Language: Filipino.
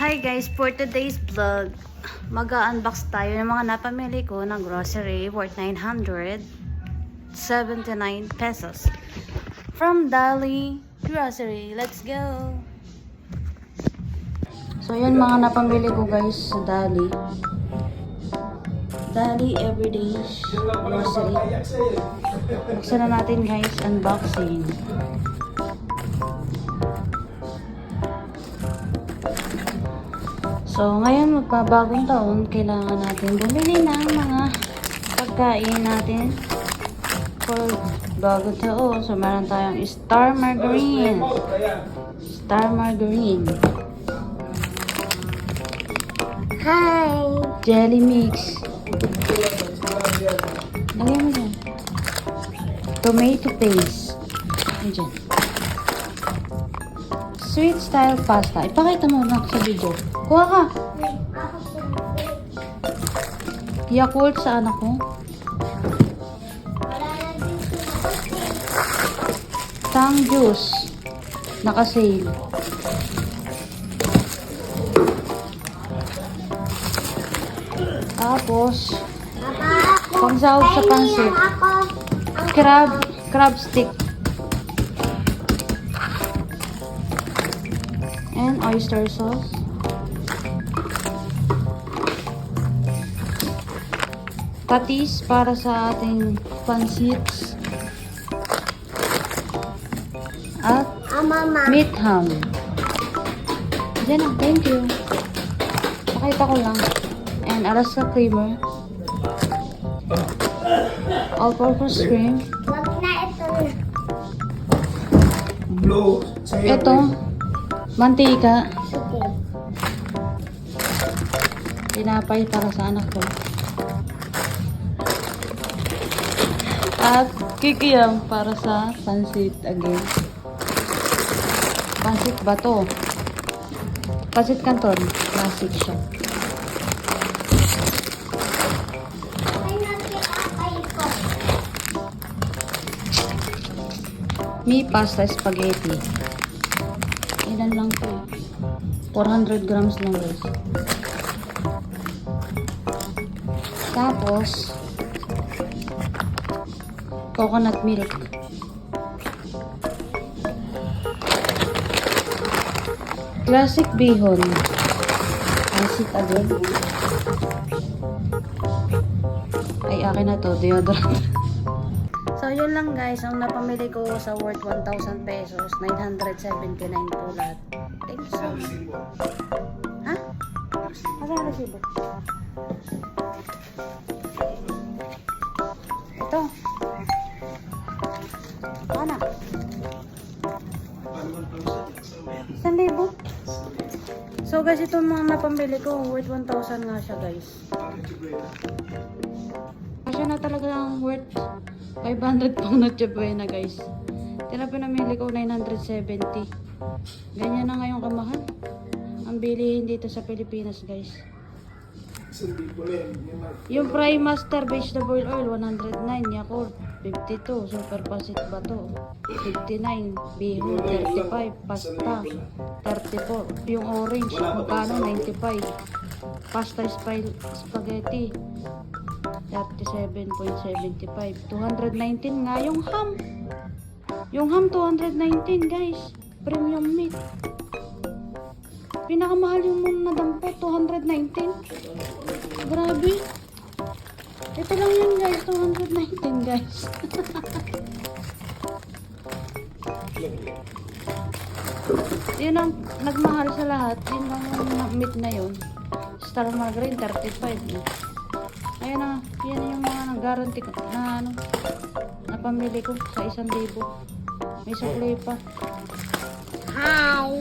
Hi guys, for today's vlog, mag-unbox tayo ng mga napamili ko ng grocery worth 979 pesos from Dali Grocery. Let's go! So yan mga napamili ko guys sa Dali. Dali Everyday Grocery. Buksan na natin guys, unboxing. So, ngayon magpabagong taon, kailangan natin bumili ng mga pagkain natin for bagong taon. So, meron tayong Star Margarine. Star Margarine. Hi! Jelly Mix. Lagay mo dyan. Tomato paste. Ano dyan? Sweet style pasta. Ipakita mo na sa video. Kuha ka. Yakult sa anak ko. Tang juice. Naka-sale. Tapos, pangsahog sa pansit. Crab stick. And oyster sauce. Patis para sa ating pansits. At meat ham. Diyan na, thank you. Pakita ko lang. And Alaska creamer. All-purpose cream. Ito, mantika. Tinapay para sa anak ko. At kikiyam para sa pansit again. Pansit ba to? Pansit Canton. Classic siya. Mi pasta spaghetti. Ilan lang to? 400 grams lang guys. Tapos coconut milk. Classic bihon. Pansit agad. Ay, akin na to. Deodorant. So, yun lang guys. Ang napamili ko sa worth 1,000 pesos. 979 po lahat. Thank you so much. Ha? Asa na resibo? Ito. Ano? 1,000. So guys, itong mga napambili ko worth 1,000 nga siya guys. Kasi na talaga ang worth 500 pang Noche Buena guys. Tira pinamili ko 970. Ganyan na ngayong kamahal ang bilihin dito sa Pilipinas guys. Yung Prime Master Vegetable Oil 109, Yakult 52, Super Pasit Bato 59, Bihon 35, Pasta 34, yung orange magkano 95, Pasta Spaghetti 37.75, 219 nga yung ham. Yung ham 219 guys, premium meat. Pinakamahal yung muna dampo 219. Grabe. Ito lang yun guys, 219 guys. Yun ang nagmahal sa lahat. Yun lang yung meat na yun. Star Margarine 35. Ayun na, yan yung mga nag-guarantee ko na ano, napamili ko sa 1,000. May supply pa. Hi!